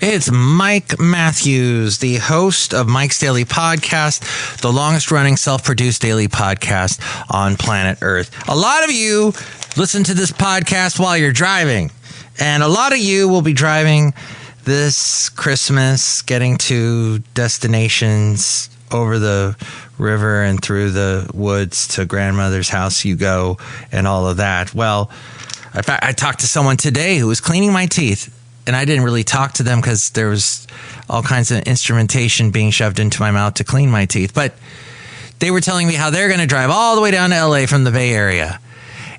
It's Mike Matthews, the host of Mike's Daily Podcast, the longest running self-produced daily podcast on planet Earth. A lot of you listen to this podcast while you're driving, and a lot of you will be driving this Christmas, getting to destinations over the river and through the woods to grandmother's house you go and all of that. Well, I talked to someone today who was cleaning my teeth. And I didn't really talk to them because there was all kinds of instrumentation being shoved into my mouth to clean my teeth. But they were telling me how they're going to drive all the way down to L.A. from the Bay Area.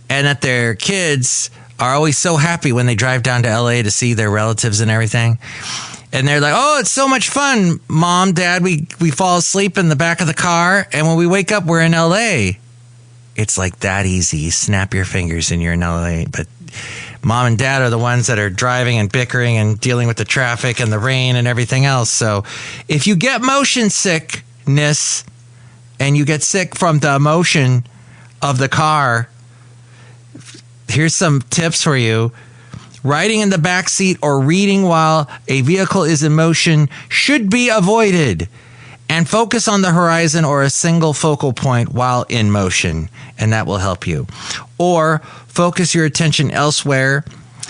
And that their kids are always so happy when they drive down to L.A. to see their relatives and everything. And they're like, oh, it's so much fun, Mom, Dad. We fall asleep in the back of the car. And when we wake up, we're in L.A. It's like that easy. You snap your fingers and you're in L.A. But Mom and Dad are the ones that are driving and bickering and dealing with the traffic and the rain and everything else. So if you get motion sickness and you get sick from the motion of the car, here's some tips for you. Riding in the back seat or reading while a vehicle is in motion should be avoided. And focus on the horizon or a single focal point while in motion, and that will help you. Or focus your attention elsewhere,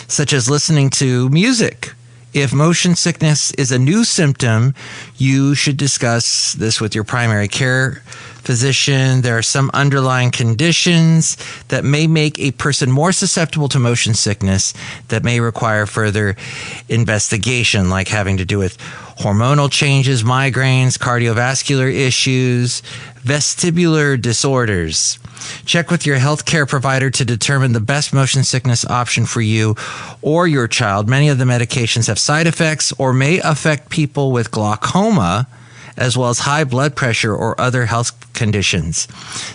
such as listening to music. If motion sickness is a new symptom, you should discuss this with your primary care physician. There are some underlying conditions that may make a person more susceptible to motion sickness that may require further investigation, like having to do with hormonal changes, migraines, cardiovascular issues, vestibular disorders. Check with your healthcare provider to determine the best motion sickness option for you or your child. Many of the medications have side effects or may affect people with glaucoma, as well as high blood pressure or other health conditions.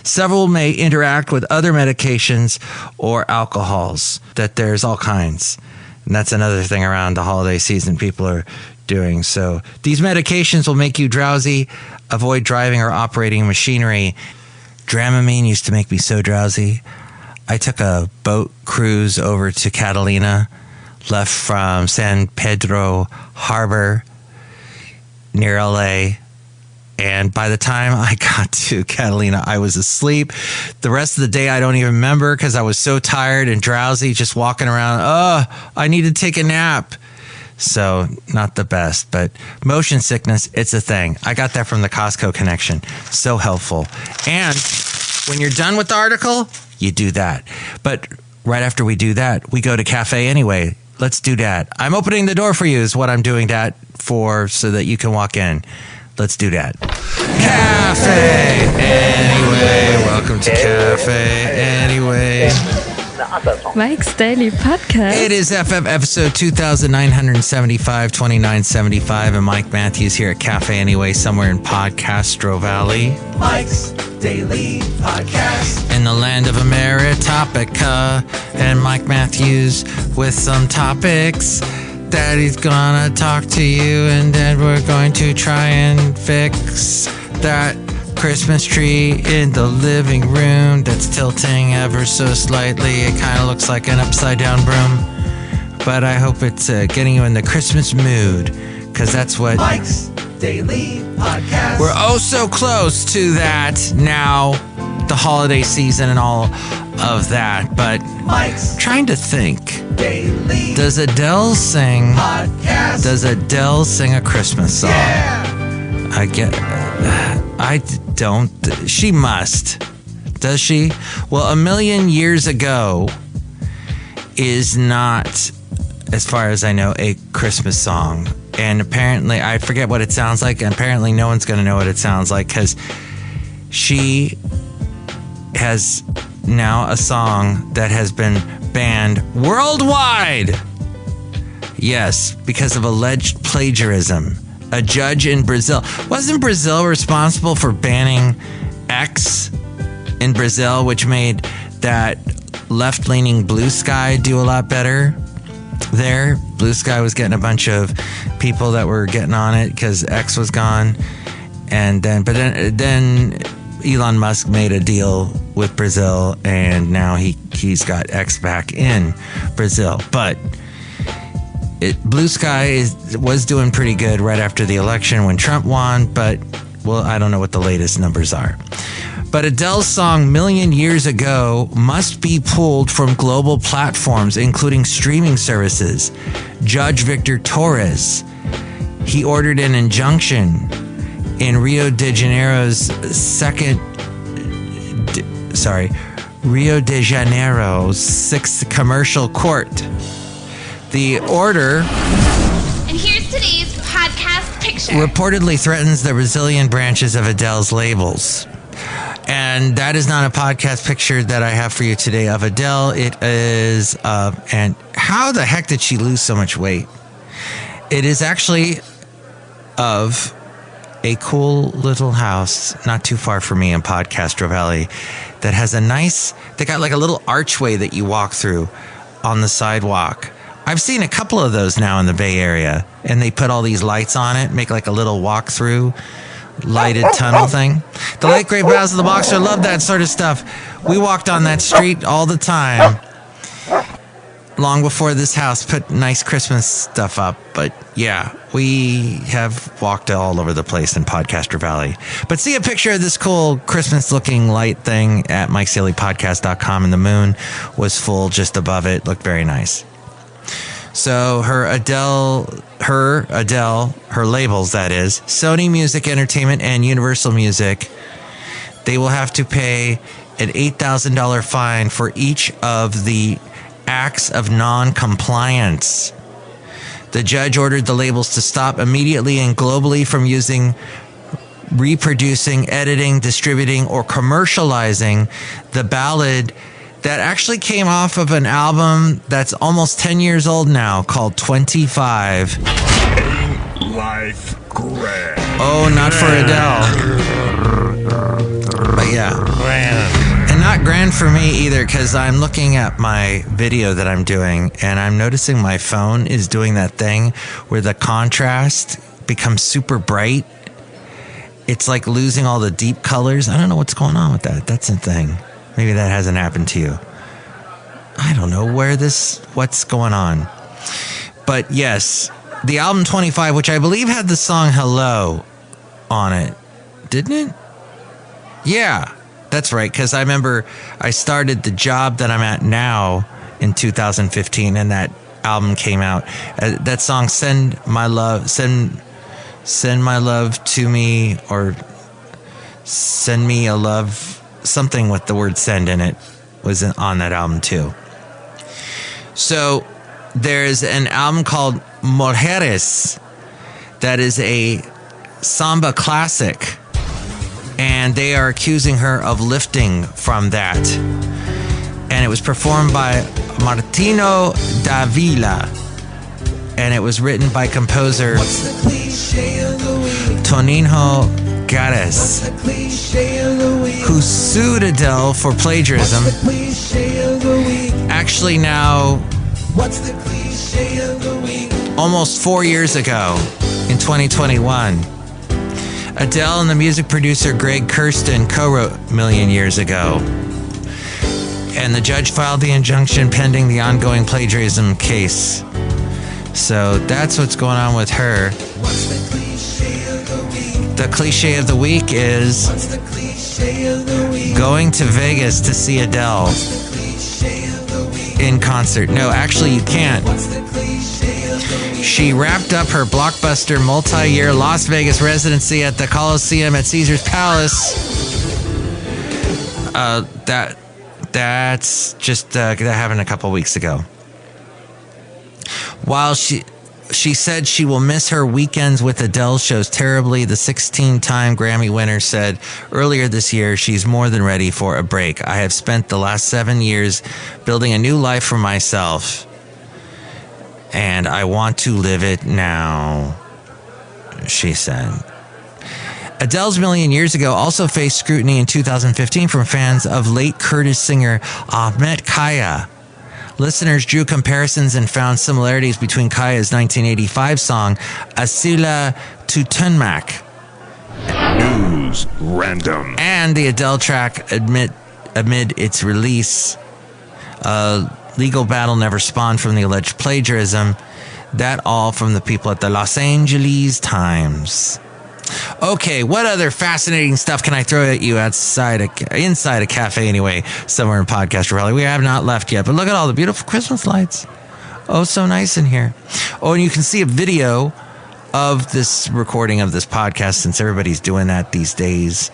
Several may interact with other medications or alcohols, that there's all kinds. And that's another thing around the holiday season people are doing. So these medications will make you drowsy. Avoid driving or operating machinery. Dramamine used to make me so drowsy. I took a boat cruise over to Catalina, left from San Pedro Harbor near LA. And by the time I got to Catalina, I was asleep. The rest of the day, I don't even remember because I was so tired and drowsy, just walking around. Oh, I need to take a nap. So not the best, but motion sickness, it's a thing. I got that from the Costco connection. So helpful. And when you're done with the article, you do that. But right after we do that, we go to Café Anyway. Let's do that. I'm opening the door for you is what I'm doing that for so that you can walk in. Let's do that. Café Anyway. Welcome to Café Anyway. Mike's Daily Podcast. It is FF episode 2975, 2975, and Mike Matthews here at Café Anyway, somewhere in Podcastro Valley. Mike's Daily Podcast. In the land of Ameritopica, and Mike Matthews with some topics that he's gonna talk to you, and then we're going to try and fix that Christmas tree in the living room that's tilting ever so slightly. It kind of looks like an upside down broom, but I hope it's getting you in the Christmas mood, because that's what Mike's Daily Podcast. We're oh so close to that now, the holiday season and all of that, but Mike's trying to think. Daily Does Adele sing Podcast. Does Adele sing a Christmas song? Yeah. I don't. She must. Does she? Well, A Million Years Ago is not, as far as I know, a Christmas song. And apparently, I forget what it sounds like. And apparently, no one's going to know what it sounds like because she has now a song that has been banned worldwide. Yes, because of alleged plagiarism. A judge in Brazil. Wasn't Brazil responsible for banning X in Brazil, which made that left-leaning Blue Sky do a lot better there? Blue Sky was getting a bunch of people that were getting on it because X was gone. And then Elon Musk made a deal with Brazil, and now he's got X back in Brazil. But Blue Sky was doing pretty good right after the election when Trump won, but, well, I don't know what the latest numbers are. But Adele's song Million Years Ago must be pulled from global platforms, including streaming services. Judge Victor Torres, he ordered an injunction in Rio de Janeiro's sixth commercial court. The order, and here's today's podcast picture, reportedly threatens the Brazilian branches of Adele's labels. And that is not a podcast picture that I have for you today of Adele. It is, and how the heck did she lose so much weight? It is actually of a cool little house not too far from me in Podcastro Valley that has they got like a little archway that you walk through on the sidewalk. I've seen a couple of those now in the Bay Area, and they put all these lights on it, make like a little walk through lighted tunnel thing. The late great Bowser the Boxer loved that sort of stuff. We walked on that street all the time, long before this house put nice Christmas stuff up. But yeah, we have walked all over the place in Podcastro Valley. But see a picture of this cool Christmas looking light thing at Mike'sDailyPodcast.com, and the moon was full just above it. Looked very nice. So her labels, that is, Sony Music Entertainment and Universal Music, they will have to pay an $8,000 fine for each of the acts of non-compliance. The judge ordered the labels to stop immediately and globally from using, reproducing, editing, distributing, or commercializing the ballad that actually came off of an album that's almost 10 years old now called 25. Life grand. Oh, not for Adele. But yeah. And not grand for me either, because I'm looking at my video that I'm doing and I'm noticing my phone is doing that thing where the contrast becomes super bright. It's like losing all the deep colors. I don't know what's going on with that. That's a thing. Maybe that hasn't happened to you. I don't know what's going on. But yes, the album 25, which I believe had the song Hello on it. Didn't it? Yeah, that's right. Because I remember I started the job that I'm at now in 2015, and that album came out. That song, Send My Love to Me, or Send Me a Love, something with the word send in it, was on that album too. So there's an album called Mujeres that is a samba classic, and they are accusing her of lifting from that. And it was performed by Martino Davila, and it was written by composer Toninho Gares, who sued Adele for plagiarism. Actually, now, almost 4 years ago, in 2021, Adele and the music producer Greg Kurstin co-wrote Million Years Ago. And the judge filed the injunction pending the ongoing plagiarism case. So that's what's going on with her. The cliche of the week is going to Vegas to see Adele in concert. No, actually you can't. She wrapped up her blockbuster multi-year Las Vegas residency at the Coliseum at Caesar's Palace. That's just that happened a couple weeks ago. While she said she will miss her weekends with Adele shows terribly, the 16-time Grammy winner said earlier this year she's more than ready for a break. I have spent the last 7 years building a new life for myself, and I want to live it now, she said. Adele's Million Years Ago also faced scrutiny in 2015 from fans of late Kurdish singer Ahmet Kaya. Listeners drew comparisons and found similarities between Kaya's 1985 song Asila Tutunmak News Random and the Adele track amid its release. A legal battle never spawned from the alleged plagiarism. That all from the people at the Los Angeles Times. Okay, what other fascinating stuff can I throw at you inside a Café Anyway, somewhere in podCastro Valley? We have not left yet, but look at all the beautiful Christmas lights. Oh, so nice in here. Oh, and you can see a video of this recording of this podcast, since everybody's doing that these days.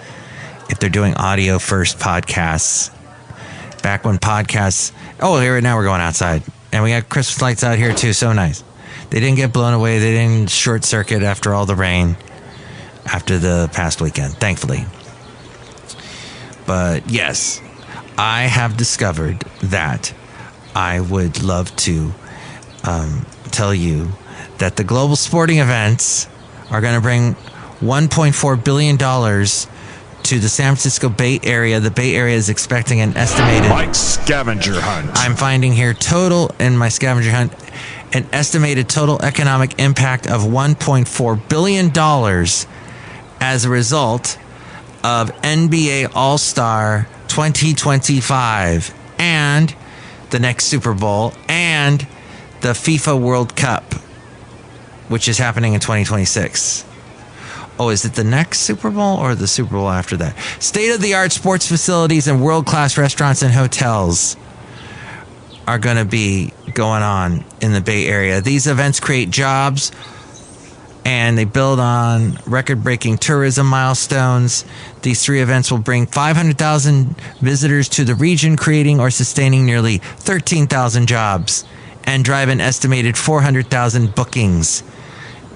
If they're doing audio first podcasts. Back when podcasts... Oh, here now we're going outside. And we got Christmas lights out here too. So nice. They didn't get blown away. They didn't short circuit after all the rain. After the past weekend, thankfully. But yes, I have discovered that I would love to tell you that the global sporting events are going to bring $1.4 billion to the San Francisco Bay Area. The Bay Area is expecting an estimated... Mike's scavenger hunt. I'm finding here total in my scavenger hunt, an estimated total economic impact of $1.4 billion as a result of NBA All-Star 2025 and the next Super Bowl and the FIFA World Cup, which is happening in 2026. Oh, is it the next Super Bowl or the Super Bowl after that? State-of-the-art sports facilities and world-class restaurants and hotels are going to be going on in the Bay Area. These events create jobs, and they build on record-breaking tourism milestones. These three events will bring 500,000 visitors to the region, creating or sustaining nearly 13,000 jobs, and drive an estimated 400,000 bookings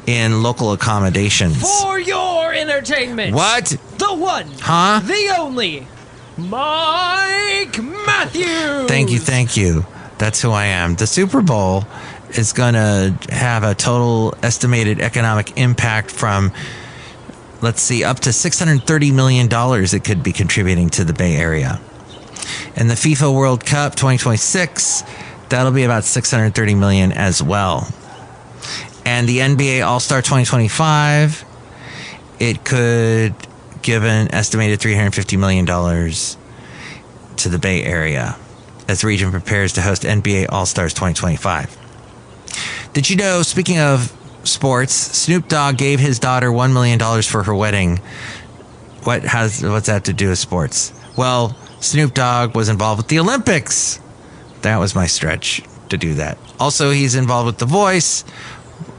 in local accommodations. For your entertainment. What? The one. Huh? The only. Mike Matthews. Thank you. That's who I am. The Super Bowl is going to have a total estimated economic impact from, let's see, up to $630 million it could be contributing to the Bay Area. And the FIFA World Cup 2026, that'll be about $630 million as well. And the NBA All-Star 2025, it could give an estimated $350 million to the Bay Area as the region prepares to host NBA All-Stars 2025. Did you know, speaking of sports, Snoop Dogg gave his daughter $1 million for her wedding. What's that to do with sports? Well, Snoop Dogg was involved with the Olympics. That was my stretch to do that. Also, he's involved with The Voice,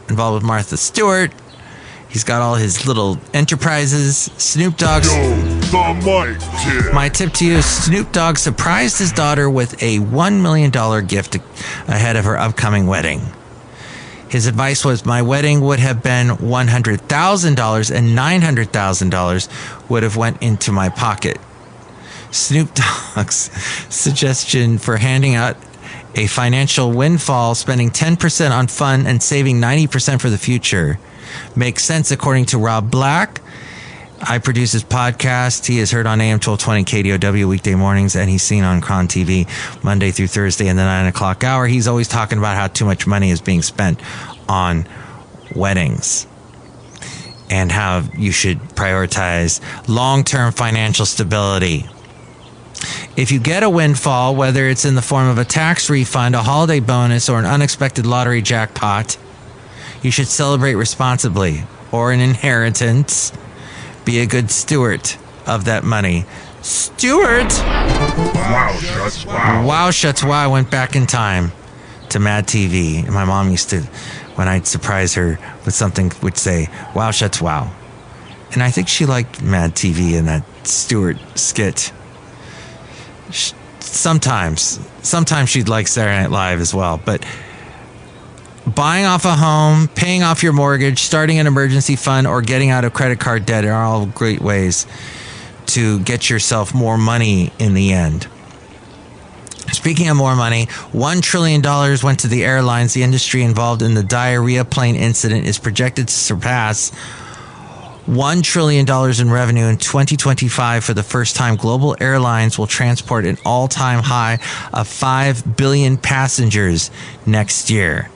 involved with Martha Stewart. He's got all his little enterprises. Snoop Dogg. The Mike tip. My tip to you is Snoop Dogg surprised his daughter with a $1 million gift ahead of her upcoming wedding. His advice was, my wedding would have been $100,000 and $900,000 would have went into my pocket. Snoop Dogg's suggestion for handing out a financial windfall, spending 10% on fun and saving 90% for the future, makes sense according to Rob Black. I produce his podcast. He is heard on AM 1220 KDOW weekday mornings, and he's seen on Cron TV Monday through Thursday in the 9 o'clock hour. He's always talking about how too much money is being spent on weddings and how you should prioritize long-term financial stability. If you get a windfall, whether it's in the form of a tax refund, a holiday bonus, or an unexpected lottery jackpot, you should celebrate responsibly, or an inheritance. Be a good steward of that money. Steward? Wow, shuts wow. I went back in time to Mad TV. And my mom used to, when I'd surprise her with something, would say, wow, shuts wow. And I think she liked Mad TV and that Stewart skit. Sometimes she'd like Saturday Night Live as well. But buying off a home, paying off your mortgage, starting an emergency fund, or getting out of credit card debt are all great ways to get yourself more money in the end. Speaking of more money, $1 trillion went to the airlines. The industry involved in the diarrhea plane incident is projected to surpass $1 trillion in revenue in 2025. For the first time, global airlines will transport an all-time high of 5 billion passengers next year.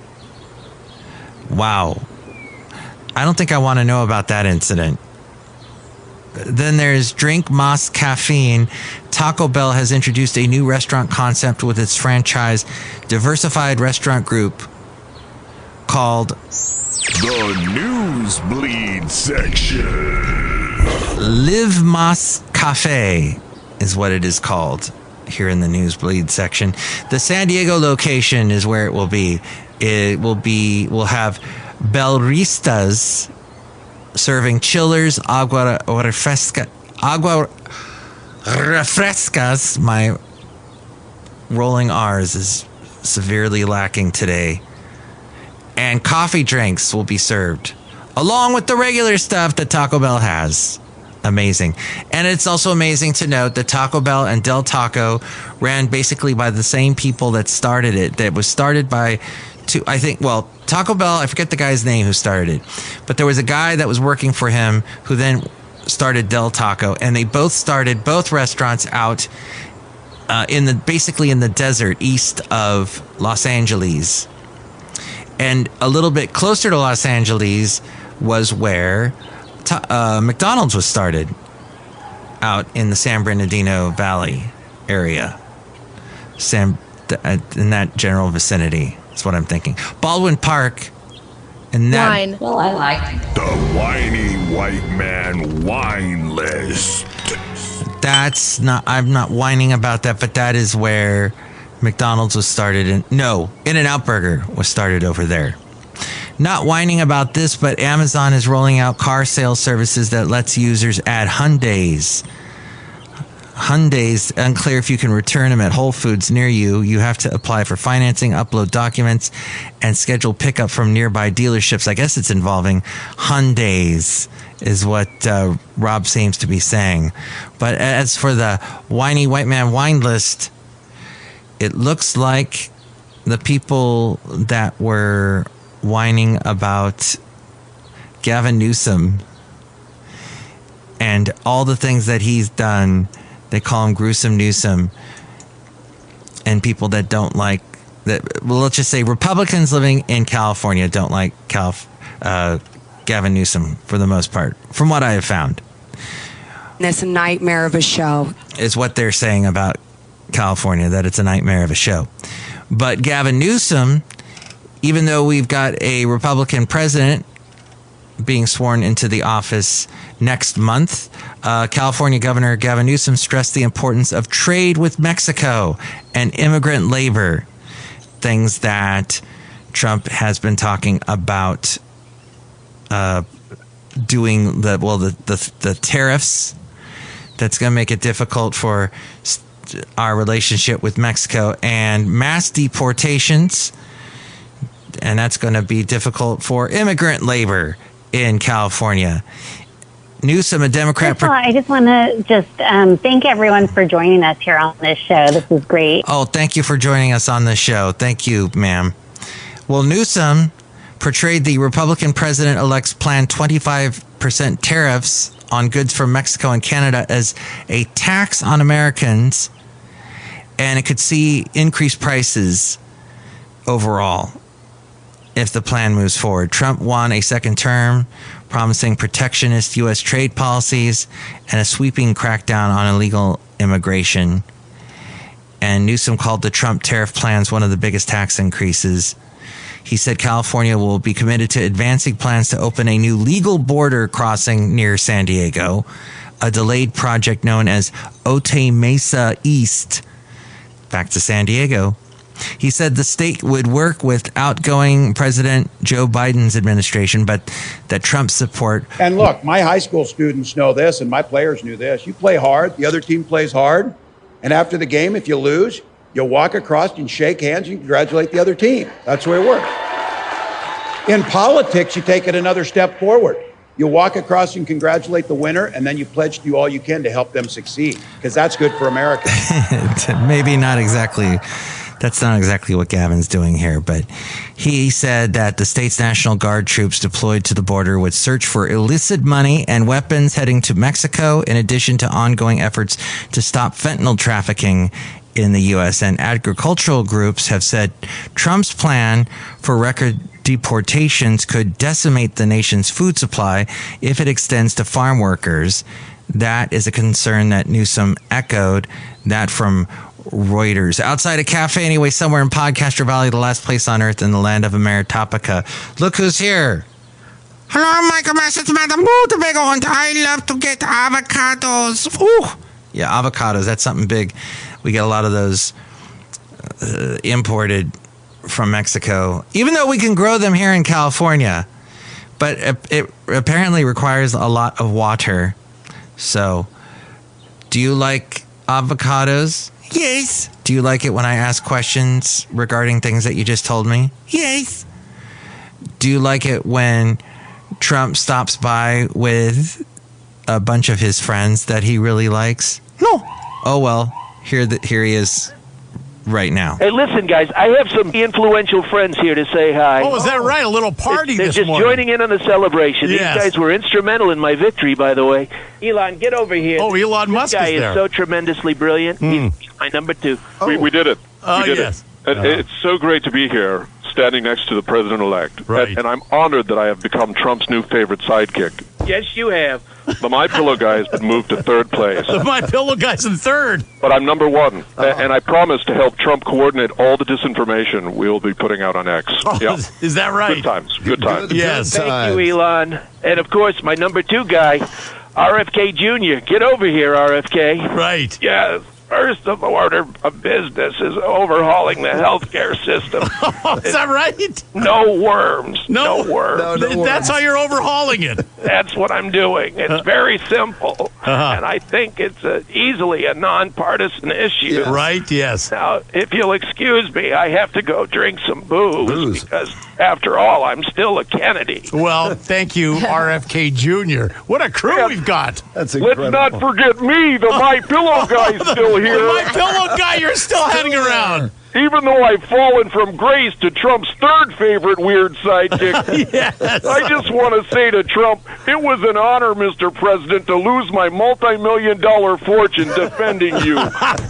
Wow. I don't think I want to know about that incident. Then there's Drink Más Caffeine. Taco Bell has introduced a new restaurant concept with its franchise Diversified Restaurant Group called The Newsbleed section. Live Mas Cafe is what it is called here in the Newsbleed section. The San Diego location is where it will be. We'll have Belristas serving chillers, agua refrescas. My rolling R's is severely lacking today. And coffee drinks will be served, along with the regular stuff that Taco Bell has. Amazing. And it's also amazing to note that Taco Bell and Del Taco ran basically by the same people that started it. That was started by Taco Bell, I forget the guy's name who started it, but there was a guy that was working for him who then started Del Taco, and they both started both restaurants out in the desert east of Los Angeles. And a little bit closer to Los Angeles was where McDonald's was started, out in the San Bernardino Valley area. In that general vicinity. That's what I'm thinking. Baldwin Park. And that. Wine. Well, I like The whiny white man wine list. That's not. I'm not whining about that, but that is where McDonald's was started. In-N-Out Burger was started over there. Not whining about this, but Amazon is rolling out car sales services that lets users add Hyundais. Unclear if you can return them at Whole Foods near you. You have to apply for financing, upload documents, and schedule pickup from nearby dealerships. I guess it's involving Hyundais, is what Rob seems to be saying. But as for the whiny white man wine list, it looks like the people that were whining about Gavin Newsom and all the things that he's done, they call him Gruesome Newsom, and people that don't like that. Well, let's just say Republicans living in California don't like Gavin Newsom for the most part, from what I have found. It's a nightmare of a show, is what they're saying about California, that it's a nightmare of a show. But Gavin Newsom, even though we've got a Republican president being sworn into the office next month, California Governor Gavin Newsom stressed the importance of trade with Mexico and immigrant labor, things that Trump has been talking about doing the tariffs. That's going to make it difficult for our relationship with Mexico, and mass deportations, and that's going to be difficult for immigrant labor in California. Newsom, a Democrat. First of all, I just want to thank everyone for joining us here on this show. This is great. Oh, thank you for joining us on this show. Thank you, ma'am. Well, Newsom portrayed the Republican president-elect's planned 25% tariffs on goods from Mexico and Canada as a tax on Americans, and it could see increased prices overall if the plan moves forward. Trump won a second term, promising protectionist U.S. trade policies and a sweeping crackdown on illegal immigration. And Newsom called the Trump tariff plans one of the biggest tax increases. He said California will be committed to advancing plans to open a new legal border crossing near San Diego, a delayed project known as Otay Mesa East, back to San Diego. He said the state would work with outgoing President Joe Biden's administration, but that Trump's support. And look, my high school students know this, and my players knew this. You play hard, the other team plays hard, and after the game, if you lose, you'll walk across and shake hands and congratulate the other team. That's the way it works. In politics, you take it another step forward. You walk across and congratulate the winner, and then you pledge to do all you can to help them succeed, because that's good for America. Maybe not exactly. That's not exactly what Gavin's doing here, but he said that the state's National Guard troops deployed to the border would search for illicit money and weapons heading to Mexico, in addition to ongoing efforts to stop fentanyl trafficking in the U.S. And agricultural groups have said Trump's plan for record deportations could decimate the nation's food supply if it extends to farm workers. That is a concern that Newsom echoed, that from Reuters. Outside a Café Anyway, somewhere in Podcastro Valley, the last place on earth in the land of Ameritopica. Look who's here. Hello, Michael Mass. It's Madame Rootabega, and I love to get avocados. Ooh. Yeah, avocados. That's something big. We get a lot of those imported from Mexico, even though we can grow them here in California. But it apparently requires a lot of water. So, do you like avocados? Yes. Do you like it when I ask questions regarding things that you just told me? Yes. Do you like it when Trump stops by with a bunch of his friends that he really likes? No. Oh, well, here he is right now. Hey, listen, guys, I have some influential friends here to say hi. Oh, is that right? A little party They're this just morning. joining in on the celebration. Yes. These guys were instrumental in my victory, by the way. Elon, get over here. Oh, Elon Musk This guy is there. is so tremendously brilliant. He's my number 2. We did it. Oh, we did yes. it. It's so great to be here, standing next to the president-elect. Right. And I'm honored that I have become Trump's new favorite sidekick. Yes, you have. The My Pillow guy has been moved to 3rd place. My Pillow guy's in 3rd. But I'm number 1. And I promise to help Trump coordinate all the disinformation we'll be putting out on X. Oh, Yeah. is that right? Good times. Good times. Yes. Thank you, Elon. And, of course, my number 2 guy, RFK Jr. Get over here, RFK. Right. Yes. First of order of business is overhauling the healthcare system. Is that right? No worms. No worms. That's how you're overhauling it. That's what I'm doing. It's very simple. And I think it's easily a nonpartisan issue. Right, yes. Now, if you'll excuse me, I have to go drink some booze. Because, after all, I'm still a Kennedy. Well, thank you, RFK Jr. What a crew we've got. Let's not forget me, the My Pillow guy's still here. My Pillow guy, you're still hanging around. Even though I've fallen from grace to Trump's 3rd favorite weird sidekick, Yes. I just want to say to Trump, it was an honor, Mr. President, to lose my multi-million-dollar fortune defending you.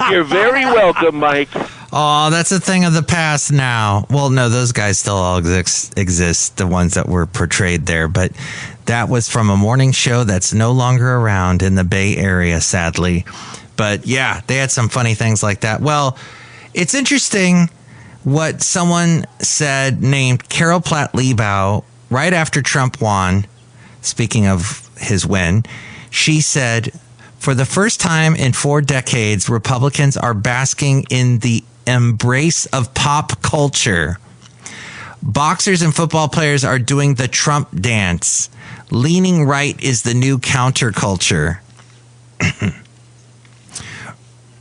You're very welcome, Mike. Oh, that's a thing of the past now. Well, no, those guys still all exist, the ones that were portrayed there. But that was from a morning show that's no longer around in the Bay Area, sadly. But yeah, they had some funny things like that. Well, it's interesting what someone said named Carol Platt-Liebau right after Trump won. Speaking of his win, she said, for the first time in 4 decades, Republicans are basking in the embrace of pop culture. Boxers and football players are doing the Trump dance. Leaning right is the new counterculture.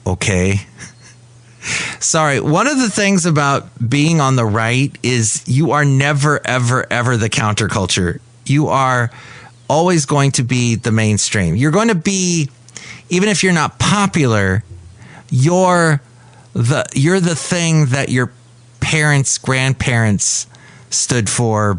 Okay. Sorry. One of the things about being on the right is you are never, ever, ever the counterculture. You are always going to be the mainstream. You're going to be, even if you're not popular, you're the thing that your parents, grandparents stood for.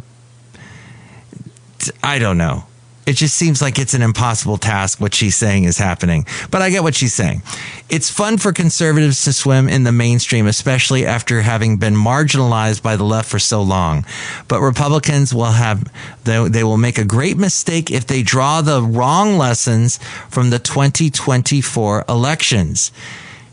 I don't know. It just seems like it's an impossible task. What she's saying is happening. But I get what she's saying. It's fun for conservatives to swim in the mainstream, especially after having been marginalized by the left for so long. But Republicans they will make a great mistake if they draw the wrong lessons from the 2024 elections.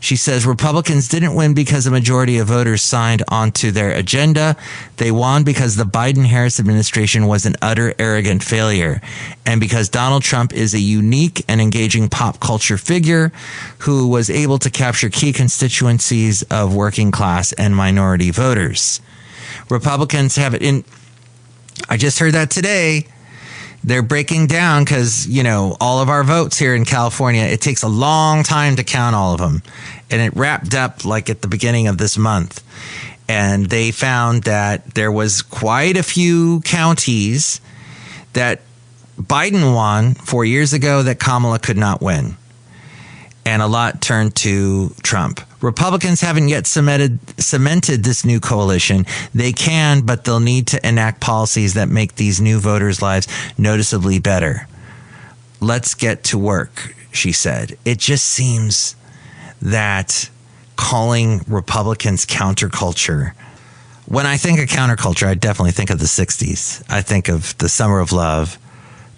She says Republicans didn't win because a majority of voters signed onto their agenda. They won because the Biden-Harris administration was an utter arrogant failure, and because Donald Trump is a unique and engaging pop culture figure who was able to capture key constituencies of working class and minority voters. Republicans have it in. I just heard that today. They're breaking down because, all of our votes here in California, it takes a long time to count all of them. And it wrapped up like at the beginning of this month. And they found that there was quite a few counties that Biden won 4 years ago that Kamala could not win. And a lot turned to Trump. Republicans haven't yet cemented this new coalition. They can, but they'll need to enact policies that make these new voters' lives noticeably better. Let's get to work, she said. It just seems that calling Republicans counterculture. When I think of counterculture, I definitely think of the 60s. I think of the Summer of Love,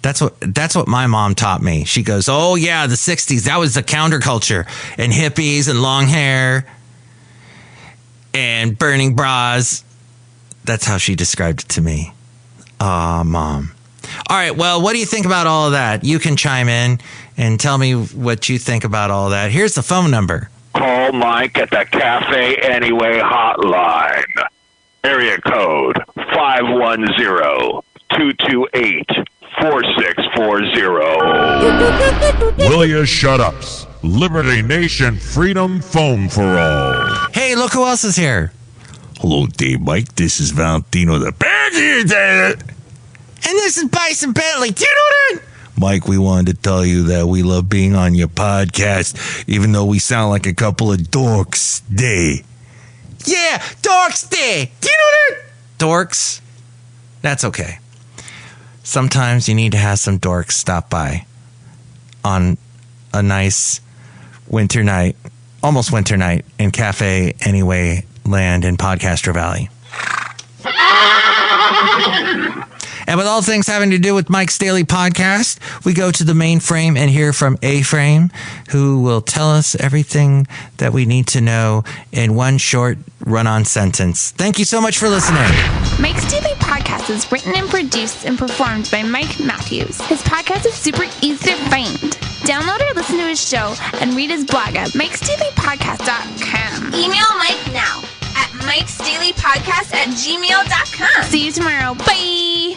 That's what my mom taught me. She goes, oh, yeah, the 60s. That was the counterculture and hippies and long hair and burning bras. That's how she described it to me. Mom. All right, well, what do you think about all of that? You can chime in and tell me what you think about all that. Here's the phone number. Call Mike at the Café Anyway hotline. Area code 510-228-4640. Will you shut ups? Liberty Nation Freedom Phone for All. Hey, look who else is here. Hello, Dave Mike. This is Valentino the Bad. And this is Bison Bentley. Do you know that? Mike, we wanted to tell you that we love being on your podcast, even though we sound like a couple of dorks. Yeah, Dorks Day. Do you know that? Dorks. That's okay. Sometimes you need to have some dorks stop by on a nice winter night, almost winter night, in Café Anyway land in Podcastro Valley. And with all things having to do with Mike's Daily Podcast, we go to the main frame and hear from A-Frame, who will tell us everything that we need to know in one short run-on sentence. Thank you so much for listening. Mike's Daily Podcast is written and produced and performed by Mike Matthews. His podcast is super easy to find. Download or listen to his show and read his blog at mikesdailypodcast.com. Email Mike now at mikesdailypodcast@gmail.com. See you tomorrow. Bye!